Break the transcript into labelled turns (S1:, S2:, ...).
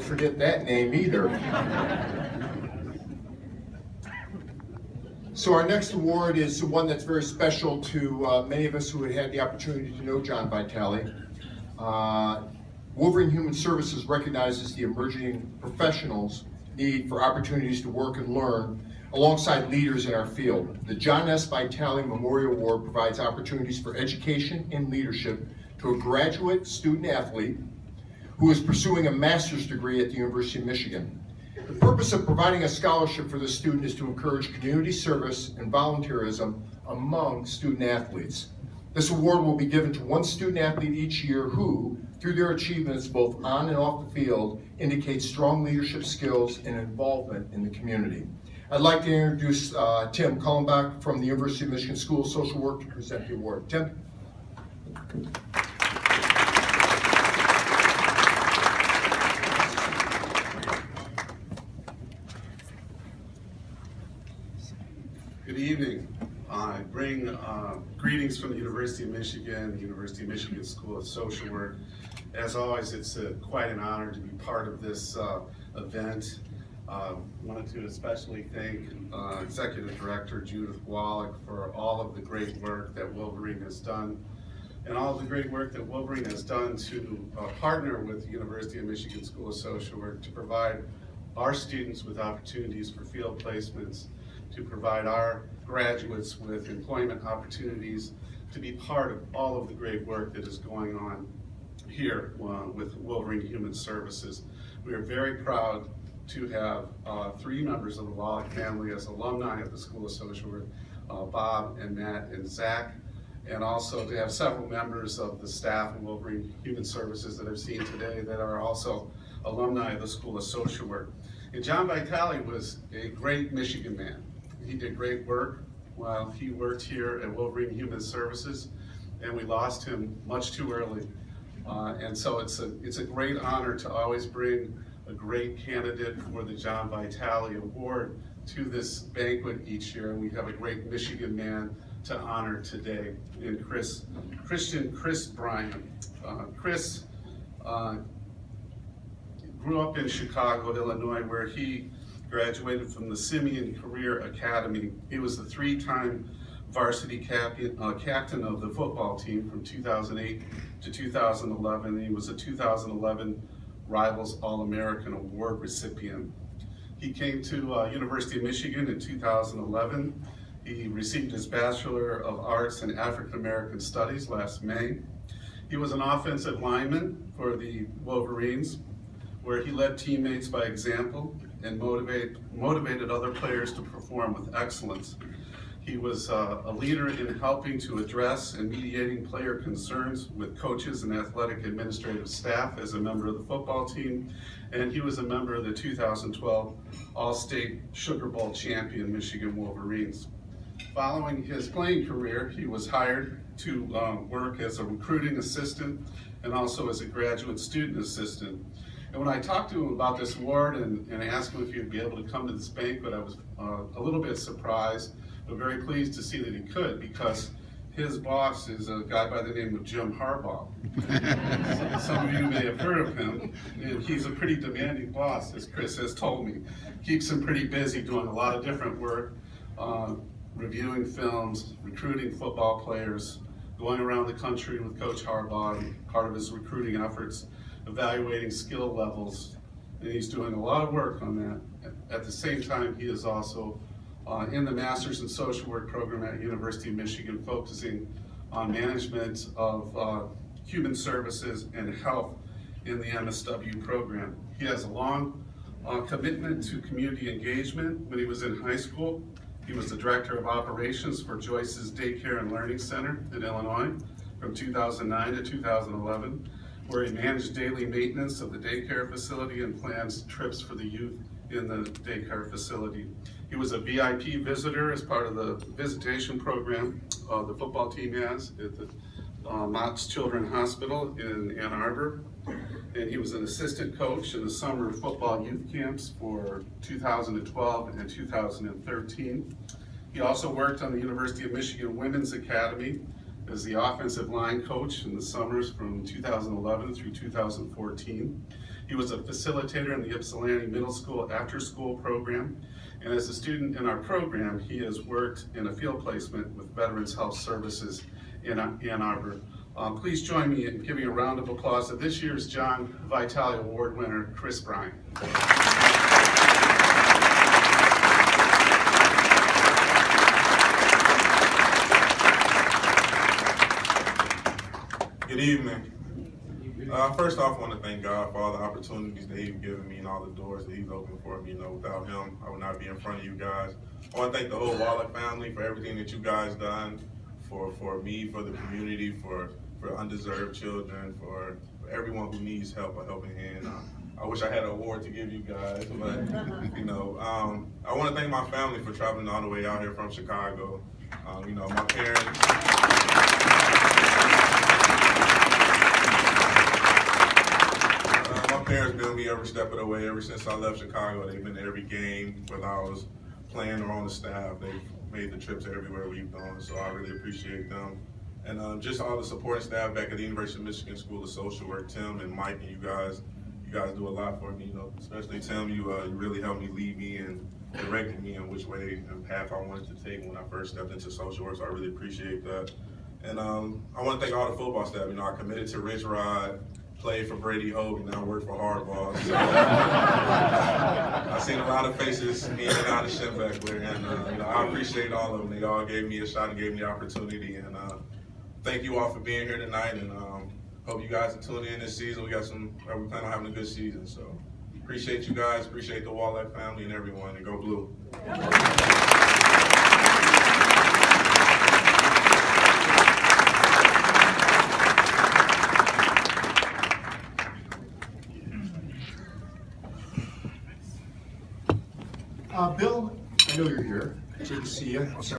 S1: forget that name either. So our next award is one that's very special to many of us who had the opportunity to know John Vitale. Wolverine Human Services recognizes the emerging professionals' need for opportunities to work and learn alongside leaders in our field. The John S. Vitale Memorial Award provides opportunities for education and leadership to a graduate student athlete who is pursuing a master's degree at the University of Michigan. The purpose of providing a scholarship for this student is to encourage community service and volunteerism among student athletes. This award will be given to one student athlete each year who, through their achievements both on and off the field, indicate strong leadership skills and involvement in the community. I'd like to introduce Tim Cullenbach from the University of Michigan School of Social Work to present the award. Tim?
S2: Good evening. I bring greetings from the University of Michigan, the University of Michigan School of Social Work. As always, it's quite an honor to be part of this event. Wanted to especially thank Executive Director Judith Wallach for all of the great work that Wolverine has done, and all of the great work that Wolverine has done to partner with the University of Michigan School of Social Work to provide our students with opportunities for field placements, to provide our graduates with employment opportunities, to be part of all of the great work that is going on here with Wolverine Human Services. We are very proud to have 3 members of the Wallach family as alumni of the School of Social Work, Bob and Matt and Zach, and also to have several members of the staff of Wolverine Human Services that I've seen today that are also alumni of the School of Social Work. And John Vitale was a great Michigan man. He did great work while he worked here at Wolverine Human Services, and we lost him much too early. And so it's a great honor to always bring a great candidate for the John Vitale Award to this banquet each year, and we have a great Michigan man to honor today in Chris Bryant. Chris grew up in Chicago, Illinois, where he graduated from the Simeon Career Academy. He was the 3-time varsity captain of the football team from 2008 to 2011. He was a 2011 Rivals All-American Award recipient. He came to University of Michigan in 2011. He received his Bachelor of Arts in African American Studies last May. He was an offensive lineman for the Wolverines, where he led teammates by example and motivated other players to perform with excellence. He was a leader in helping to address and mediating player concerns with coaches and athletic administrative staff as a member of the football team, and he was a member of the 2012 All-State Sugar Bowl champion Michigan Wolverines. Following his playing career, he was hired to work as a recruiting assistant and also as a graduate student assistant. And when I talked to him about this award and asked him if he'd be able to come to this banquet, I was a little bit surprised, but very pleased to see that he could, because his boss is a guy by the name of Jim Harbaugh. Some of you may have heard of him, and he's a pretty demanding boss, as Chris has told me. Keeps him pretty busy doing a lot of different work, reviewing films, recruiting football players, going around the country with Coach Harbaugh, part of his recruiting efforts, evaluating skill levels, and he's doing a lot of work on that. At the same time, he is also in the Masters in Social Work program at University of Michigan, focusing on management of human services and health in the MSW program. He has a long commitment to community engagement. When he was in high school, he was the Director of Operations for Joyce's Daycare and Learning Center in Illinois from 2009 to 2011, where he managed daily maintenance of the daycare facility and plans trips for the youth in the daycare facility. He was a VIP visitor as part of the visitation program the football team has at the Mott's Children's Hospital in Ann Arbor. And he was an assistant coach in the summer football youth camps for 2012 and 2013. He also worked on the University of Michigan Women's Academy as the offensive line coach in the summers from 2011 through 2014. He was a facilitator in the Ypsilanti Middle School after-school program. And as a student in our program, he has worked in a field placement with Veterans Health Services in Ann Arbor. Please join me in giving a round of applause to this year's John Vitale Award winner, Chris Bryant.
S3: Good evening. First off, I want to thank God for all the opportunities that He's given me and all the doors that He's opened for me. Without Him, I would not be in front of you guys. I want to thank the whole Wallach family for everything that you guys done for me, for the community, for undeserved children, for everyone who needs help, a helping hand. I wish I had an award to give you guys, but I want to thank my family for traveling all the way out here from Chicago. My parents. My parents been with me every step of the way. Ever since I left Chicago, they've been to every game, whether I was playing or on the staff. They've made the trips everywhere we've gone, so I really appreciate them. And just all the supporting staff back at the University of Michigan School of Social Work, Tim and Mike, and you guys do a lot for me. Especially Tim, you really helped me, lead me and directed me in which way and path I wanted to take when I first stepped into social work. So I really appreciate that. And I want to thank all the football staff. I committed to Rich Rod, played for Brady Hogan, now work for Hardball. So, I've seen a lot of faces in and out of Schembeckler, and I appreciate all of them. They all gave me a shot and gave me the opportunity. And thank you all for being here tonight. And hope you guys are tuning in this season. We plan on having a good season. So appreciate you guys. Appreciate the Wallach family and everyone. And go Blue.
S1: Bill, I know you're here. Good to see you.